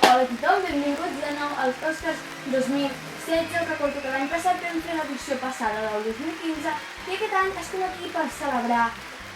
Hola a tothom, benvinguts de nou als Oscars 2016. Recordo que l'any passat vam fer l'edició passada del 2015 i aquest any estem aquí per celebrar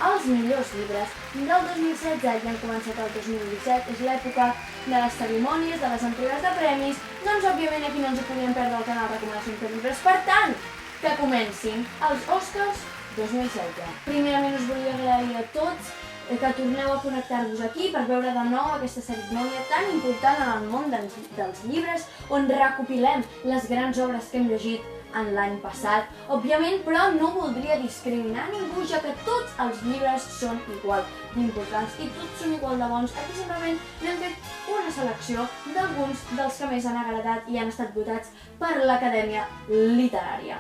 els millors llibres del 2016. Ja han començat el 2017, és l'època de les cerimònies, de les entregues de premis, doncs òbviament aquí no ens ho podíem perdre al canal Recomanacions de Llibres. Per tant, que comencin els Oscars 2016. Primerament us volia agrair a tots que torneu a connectar-vos aquí per veure de nou aquesta cerimònia tan important en el món dels llibres, on recopilem les grans obres que hem llegit en l'any passat. Òbviament, però, no voldria discriminar ningú, ja que tots els llibres són igual d'importants i tots són igual de bons. Aquí simplement n'hem fet una selecció d'alguns dels que més han agradat i han estat votats per l'Acadèmia Literària.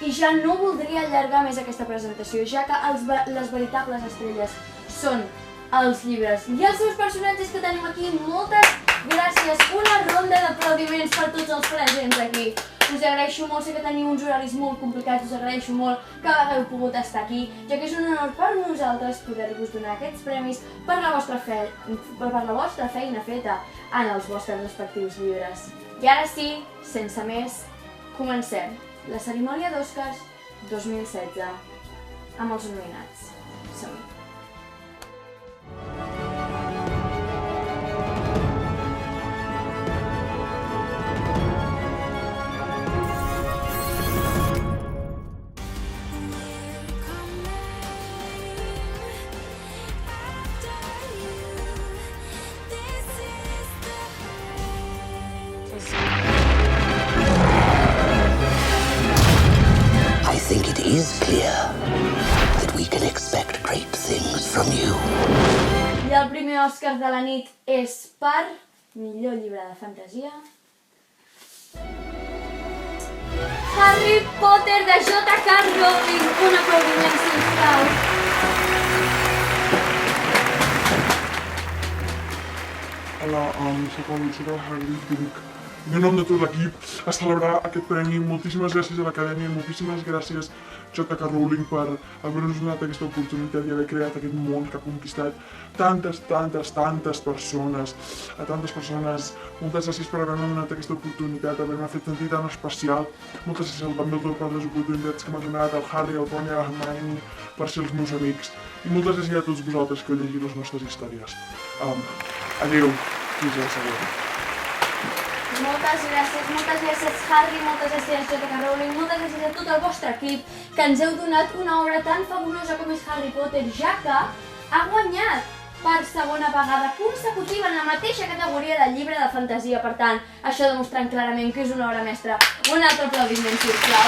I ja no voldria allargar més aquesta presentació, ja que les veritables estrelles són els llibres i els seus personatges que tenim aquí. Moltes gràcies, una ronda d'aplaudiments per tots els presents aquí. Us agraeixo molt, sé que teniu uns horaris molt complicats, us agraeixo molt que hagueu pogut estar aquí, ja que és un honor per nosaltres poder-vos donar aquests premis per la vostra feina feta en els vostres respectius llibres. I ara sí, sense més, comencem la cerimònia d'Oscars 2016 amb els nominats. Som-hi! I think it is clear that we can expect great things from you. I el primer Òscar de la nit és per millor llibre de fantasia. Harry Potter de J.K. Rowling. Un aplaudiment, sisplau. Hola, soc el Harry, vinc en nom de tot l'equip a celebrar aquest premi. Moltíssimes gràcies a l'Acadèmia, moltíssimes gràcies J.K. Rowling per haver-nos donat aquesta oportunitat i haver creat aquest món que ha conquistat tantes persones, a tantes persones. Moltes gràcies per haver-me donat aquesta oportunitat, haver-me fet sentir tan especial. Moltes gràcies al Dumbledore per les oportunitats que m'ha donat, al Harry, al Ron i a la Hermione per ser els meus amics. I moltes gràcies a tots vosaltres que heu llegit les nostres històries. Adéu, fins a la següent. Moltes gràcies Harry, moltes gràcies J.K. Rowling, moltes gràcies a tot el vostre equip que ens heu donat una obra tan fabulosa com és Harry Potter, ja que ha guanyat per segona vegada consecutiva en la mateixa categoria del llibre de fantasia. Per tant, això demostrant clarament que és una obra mestra. Un altre aplaudiment, sisplau.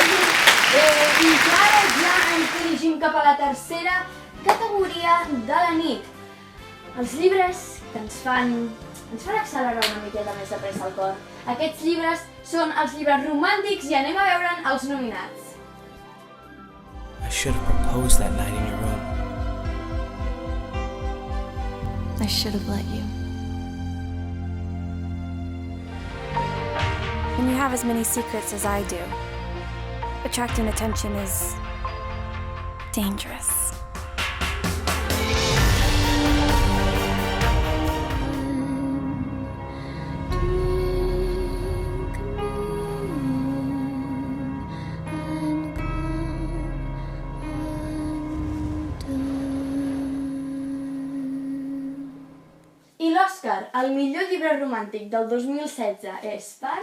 I ara ja ens dirigim cap a la tercera categoria de la nit. Els llibres que ens fan accelerar una miqueta més de pressa al cor. Aquests llibres són els llibres romàntics i anem a veure'n els nominats. I should have proposed that night in your room. I should have let you. When you have as many secrets as I do, attracting attention is dangerous. I l'Òscar, el millor llibre romàntic del 2016 és per...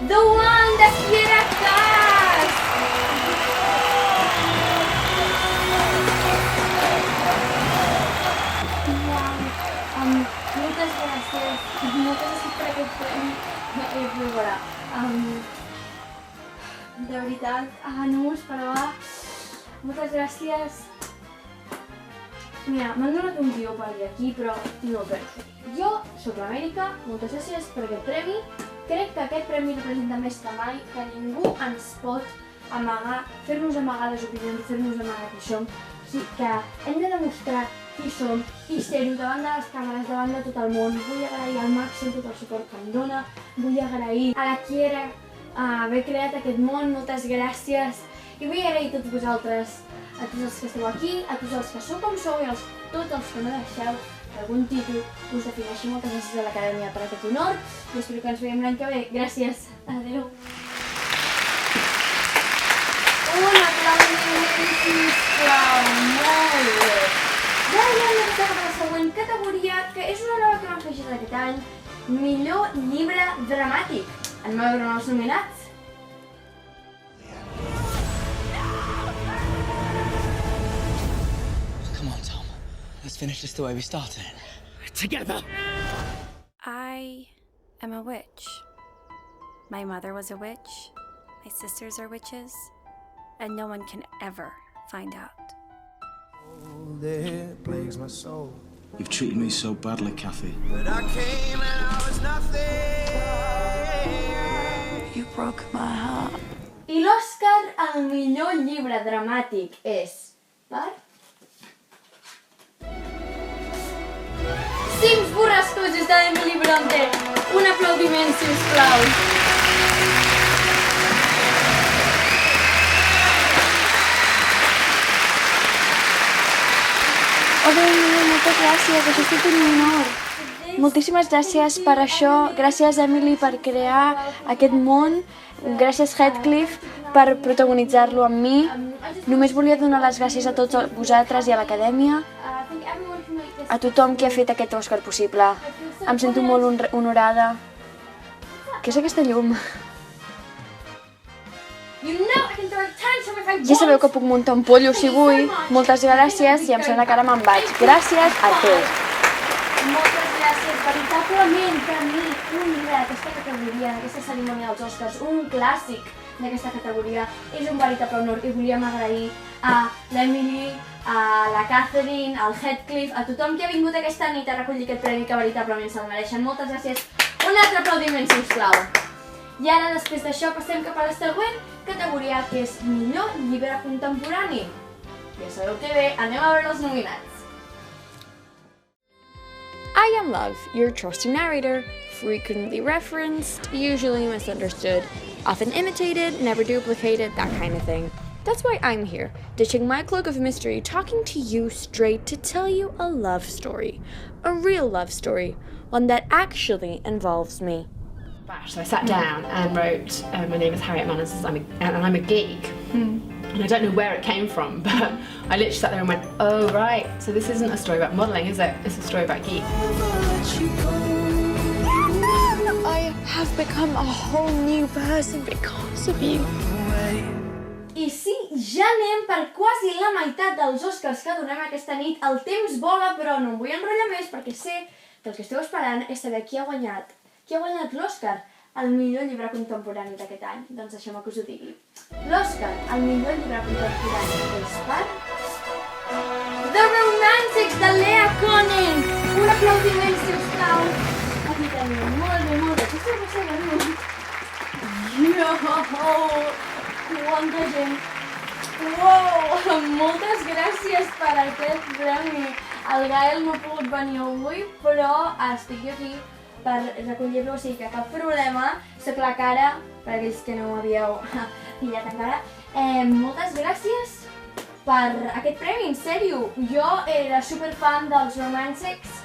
The One, de Kiera Cass! Moltes gràcies per aquest premi. De veritat, no m'ho esperava. Moltes gràcies. Mira, m'han donat un guió per dir aquí, però no el penso. Jo soc l'Amèrica, moltes gràcies per aquest premi. Crec que aquest premi representa més que mai que ningú ens pot amagar, fer-nos amagar les opinions, fer-nos amagar qui som. O sigui que hem de demostrar qui som i ser-ho davant de les càmeres, davant de tot el món. Vull agrair al Màxim tot el suport que em dona, vull agrair a la Kiera haver creat aquest món, moltes gràcies. I vull agrair a tots vosaltres, a tots els que esteu aquí, a tots els que sou com sou i a tots els que no deixeu d'algun títol us defineixi. Moltes gràcies a l'Acadèmia per aquest honor i espero que ens veiem l'any que ve. Gràcies. Adéu. Un aplaudiment, sisplau. Molt bé. I ara ja hem de passar a la següent categoria, que és una nova que m'ha afegit aquest any. Millor llibre dramàtic. Anem a veure els nominats. Come on, Tom. Let's finish this the way we started. Together! I am a witch. My mother was a witch. My sisters are witches. And no one can ever find out. That plagues my soul. You've treated me so badly, Kathy. But I came and I was nothing. You broke my heart. I l'Òscar al millor llibre dramàtic és per... Cims borrascosos d'Emily Bronte. Un aplaudiment, sisplau. Hola, moltes gràcies, això ha estat un honor. Moltíssimes gràcies per això, gràcies Emily per crear aquest món, gràcies Heathcliff per protagonitzar-lo amb mi. Només volia donar les gràcies a tots vosaltres i a l'Acadèmia, a tothom qui ha fet aquest Òscar possible. Em sento molt honorada. Què és aquesta llum? Ja sabeu que puc muntar un pollo si vull. Moltes gràcies i em sembla que ara me'n vaig. Gràcies a tots. Moltes gràcies, veritablement, per mi, un llibre d'aquesta categoria, d'aquesta cerimònia dels Oscars, un clàssic d'aquesta categoria, és un veritable honor i volíem agrair a l'Emily, a la Catherine, al Heathcliff, a tothom que ha vingut aquesta nit a recollir aquest premi que veritablement se'l mereixen. Moltes gràcies. Un altre aplaudiment, sisplau. I ara, després d'això, passem cap a la següent categoria, que és millor llibre contemporani. Ja sabeu que bé, anem a veure els nominats. I am Love, your trusty narrator, frequently referenced, usually misunderstood, often imitated, never duplicated, that kind of thing. That's why I'm here, ditching my cloak of mystery, talking to you straight to tell you a love story. A real love story, one that actually involves me. So I sat down and wrote, my name is Harriet Manners and I'm a geek. And I don't know where it came from, but I literally sat there and went, oh right, so this isn't a story about modelling, is it? It's a story about geek. I have become a whole new person because of you. I sí, ja anem per quasi la meitat dels Oscars que donem aquesta nit. El temps vola, però no em vull enrotllar més perquè sé que el que esteu esperant és saber qui ha guanyat. Qui ha guanyat l'Òscar al millor llibre contemporani d'aquest any? Doncs deixeu-me que us ho digui. L'Òscar al millor llibre contemporani és per... The Romantics, de Lea Conen! Un aplaudiment, sisplau! Aquí tenim, molt bé, molt bé. Aquesta és la segona. Quanta gent! Uau! Moltes gràcies per aquest premi. El Gael no ha pogut venir avui, però estic aquí per recollir-lo, o sigui que cap problema. Soc la Cara, per aquells que no m'havíeu pillat encara. Moltes gràcies per aquest premi, en sèrio. Jo era superfan dels Romantics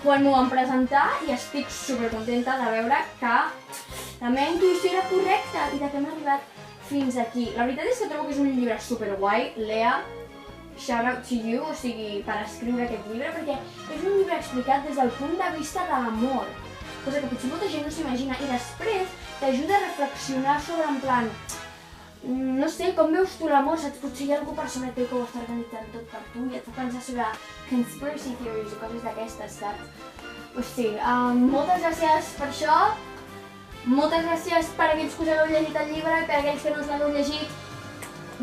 quan m'ho van presentar i estic supercontenta de veure que la meva intuïció era correcta i de que hem arribat fins aquí. La veritat és que trobo que és un llibre superguai. Lea, shout out to you, o sigui, per escriure aquest llibre, perquè és un llibre explicat des del punt de vista de l'amor, cosa que potser molta gent no s'imagina, i després t'ajuda a reflexionar sobre, en plan, no sé, com veus tu l'amor, saps? Potser hi ha algú per sobre teu que ho està organitzant tot per tu i et fa pensar sobre conspiracy theories o coses d'aquestes, saps? O sigui, moltes gràcies per això, moltes gràcies per aquells que us heu llegit el llibre i per aquells que no us l'heu llegit.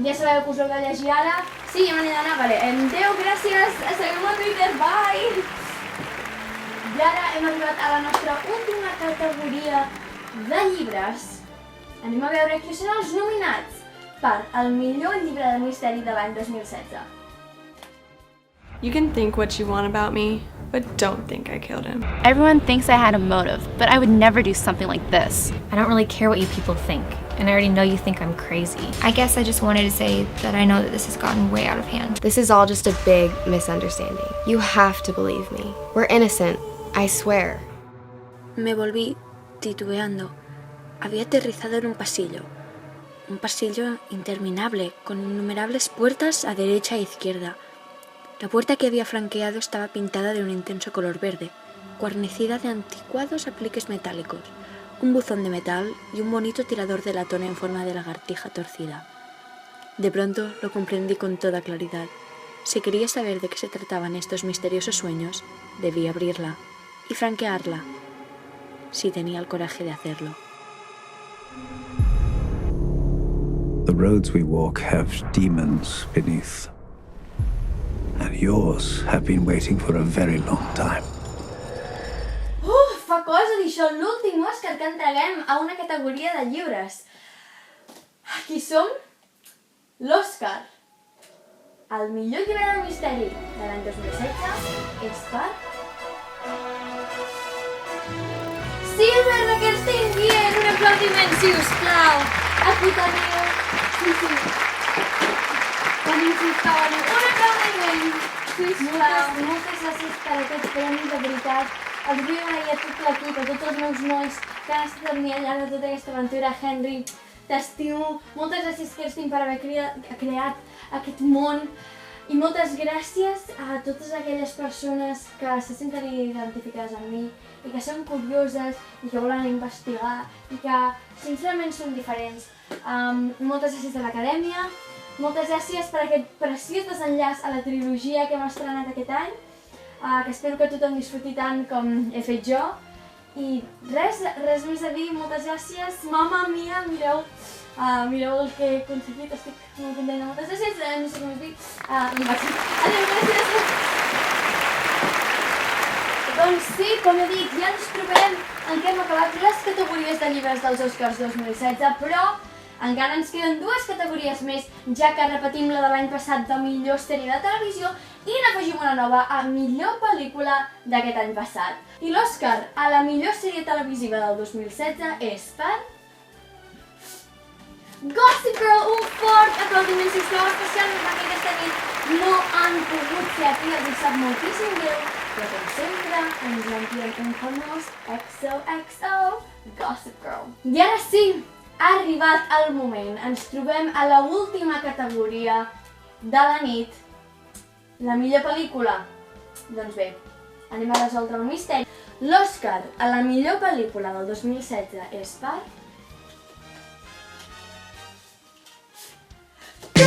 Ja sabeu que us heu de llegir ara. Sí, ja me n'he d'anar, vale. Adéu, gràcies, seguim a Twitter, bye! I ara hem arribat a la nostra última categoria de llibres. Anem a veure qui són els nominats per el millor llibre de misteri de l'any 2016. You can think what you want about me, but don't think I killed him. Everyone thinks I had a motive, but I would never do something like this. I don't really care what you people think, and I already know you think I'm crazy. I guess I just wanted to say that I know that this has gotten way out of hand. This is all just a big misunderstanding. You have to believe me. We're innocent, I swear. Me volví titubeando. Había aterrizado en un pasillo interminable, con innumerables puertas a derecha e izquierda. La puerta que había flanqueado estaba pintada de un intenso color verde, guarnecida de anticuados apliques metálicos, un buzón de metal y un bonito tirador de latón en forma de lagartija torcida. De pronto lo comprendí con toda claridad. Si quería saber de qué se trataban estos misteriosos sueños, debía abrirla y franquearla, si tenía el coraje de hacerlo. The roads we walk have demons beneath. And yours have been waiting for a very long time. Fa cosa dir això, l'últim Òscar que entreguem a una categoria de llibres. Aquí som l'Òscar. El millor llibre de misteri de l'any 2016 és per... Silver de Kerstin Gier, un aplaudiment, sisplau. Aquí teniu... Sí. Tenim, sisplau, un aplaudiment, sisplau. Moltes gràcies per aquest premi, de veritat. Els vull agrair a tot l'equip, a tots els meus nois que han estat amb mi al llarg de tota aquesta aventura. Henry, t'estimo. Moltes gràcies, Kerstin, per haver creat aquest món. I moltes gràcies a totes aquelles persones que se senten identificades amb mi i que són curioses i que volen investigar i que sincerament són diferents. Moltes gràcies a l'Acadèmia, moltes gràcies per aquest preciós desenllaç a la trilogia que hem estrenat aquest any, que espero que tothom disfruti tant com he fet jo. I res més a dir, moltes gràcies. Mamma mia, mireu el que he aconseguit, estic molt contenta. Moltes gràcies, no sé com es dic. Adéu, gràcies. Doncs sí, com he dit, ja ens trobem en què hem acabat les categories de llibres dels Oscars 2016, però encara ens queden dues categories més, ja que repetim la de l'any passat de millor sèrie de televisió i n'afegim una nova a millor pel·lícula d'aquest any passat. I l'Òscar a la millor sèrie televisiva del 2016 és per... Gossip Girl, un fort aplaudiment, sisplau, especialment perquè aquesta nit no han pogut ser aquí, els hi sap moltíssim greu, però com sempre ens envien un famós XOXO Gossip Girl. I ara sí, ha arribat el moment, ens trobem a l'última categoria de la nit, la millor pel·lícula. Doncs bé, anem a resoldre el misteri. L'Òscar a la millor pel·lícula del 2016 és per... Si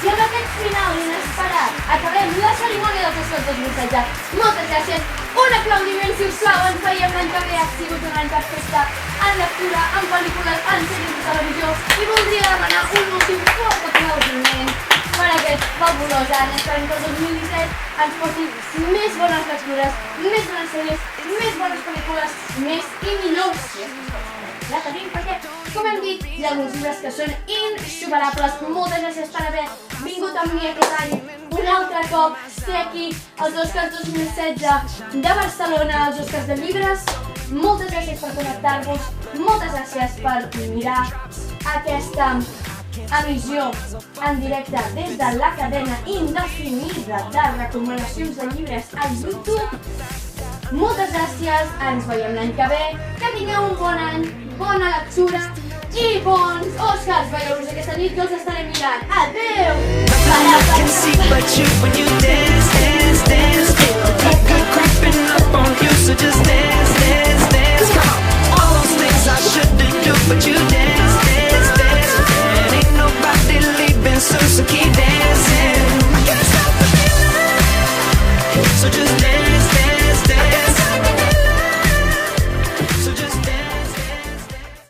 amb aquest final inesperat acabem la cerimònia dels Oscars 2016, moltes gràcies, un aplaudiment, sisplau, ens veiem l'any que ve, ha sigut un any perfecte en lectura, en pel·lícules, en sèries de televisió, i voldria demanar un últim fort aplaudiment per aquest fabulós any. Esperem que el 2017 ens posin més bones lectures, més bones sèries, més bones pel·lícules, més i millors. Ja tenim, perquè, com hem dit, hi ha alguns llibres que són insuperables. Moltes gràcies per haver vingut amb mi aquest any. Un altre cop, ser aquí als Oscars 2016 de Barcelona, als Oscars de Llibres. Moltes gràcies per connectar-vos, moltes gràcies per mirar aquesta emissió en directe des de la cadena indefinida de recomanacions de llibres a YouTube. Moltes gràcies, ens veiem l'any que ve, que tingueu un bon any, bona lectura i bons Oscars. Veieu-vos aquesta nit que els estaré mirant. Adéu!